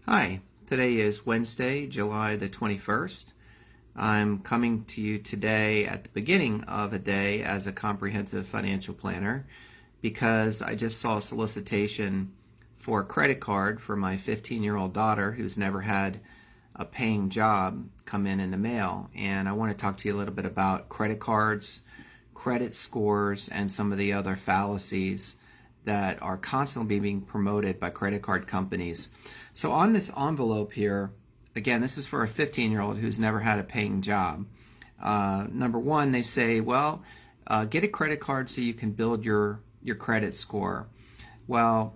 Hi, today is Wednesday, July the 21st. I'm coming to you today at the beginning of a day as a comprehensive financial planner because I just saw a solicitation for a credit card for my 15-year-old daughter who's never had a paying job come in the mail. And I want to talk to you a little bit about credit cards, credit scores, and some of the other fallacies that are constantly being promoted by credit card companies. So on this envelope here, again, this is for a 15-year-old who's never had a paying job. Number one, they say, well, get a credit card so you can build your credit score. Well,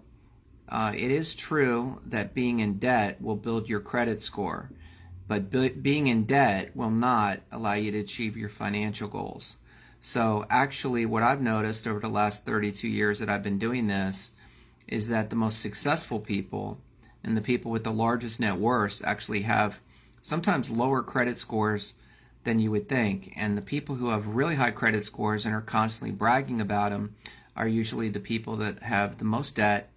it is true that being in debt will build your credit score, but being in debt will not allow you to achieve your financial goals. So actually what I've noticed over the last 32 years that I've been doing this is that the most successful people and the people with the largest net worths actually have sometimes lower credit scores than you would think. And the people who have really high credit scores and are constantly bragging about them are usually the people that have the most debt,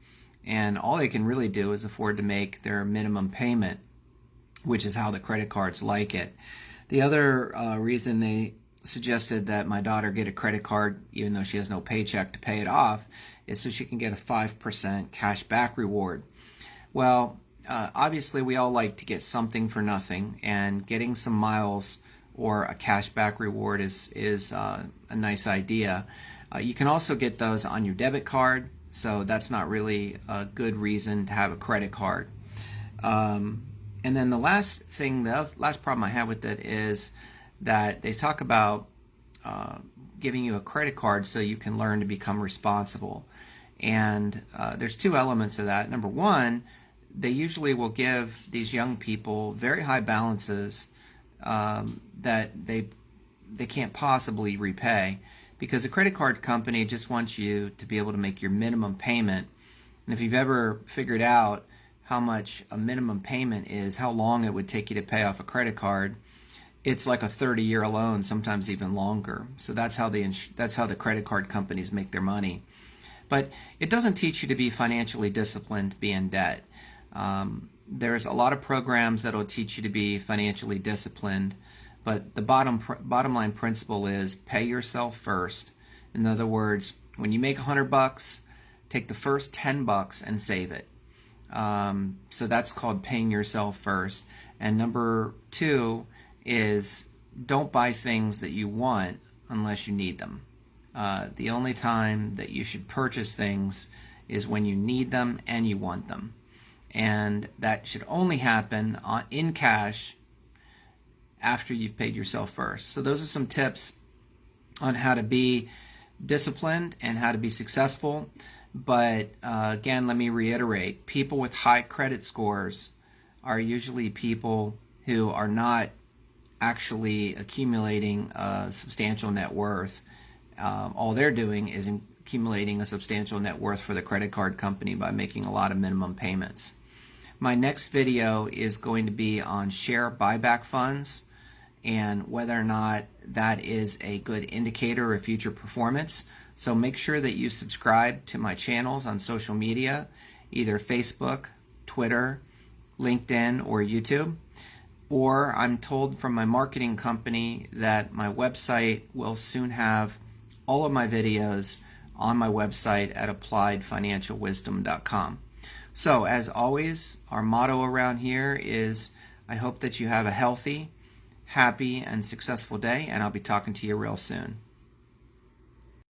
and all they can really do is afford to make their minimum payment, which is how the credit cards like it. The other reason they suggested that my daughter get a credit card even though she has no paycheck to pay it off is so she can get a 5% cashback reward. Well, obviously we all like to get something for nothing, and getting some miles or a cashback reward is a nice idea. You can also get those on your debit card, so that's not really a good reason to have a credit card. And then the last problem I have with it is that they talk about giving you a credit card so you can learn to become responsible. And there's two elements of that. Number one, they usually will give these young people very high balances that they can't possibly repay, because the credit card company just wants you to be able to make your minimum payment. And if you've ever figured out how much a minimum payment is, how long it would take you to pay off a credit card, it's like a 30-year loan, sometimes even longer. So that's how the credit card companies make their money. But it doesn't teach you to be financially disciplined to be in debt. There's a lot of programs that will teach you to be financially disciplined, but the bottom line principle is pay yourself first. In other words, when you make $100, take the first $10 and save it. So that's called paying yourself first. And number two is don't buy things that you want unless you need them. The only time that you should purchase things is when you need them and you want them. And that should only happen in cash after you've paid yourself first. So those are some tips on how to be disciplined and how to be successful. But again, let me reiterate, people with high credit scores are usually people who are not actually accumulating a substantial net worth. All they're doing is accumulating a substantial net worth for the credit card company by making a lot of minimum payments. My next video is going to be on share buyback funds and whether or not that is a good indicator of future performance. So make sure that you subscribe to my channels on social media, either Facebook, Twitter, LinkedIn, or YouTube. Or I'm told from my marketing company that my website will soon have all of my videos on my website at appliedfinancialwisdom.com. So as always, our motto around here is I hope that you have a healthy, happy, and successful day, and I'll be talking to you real soon.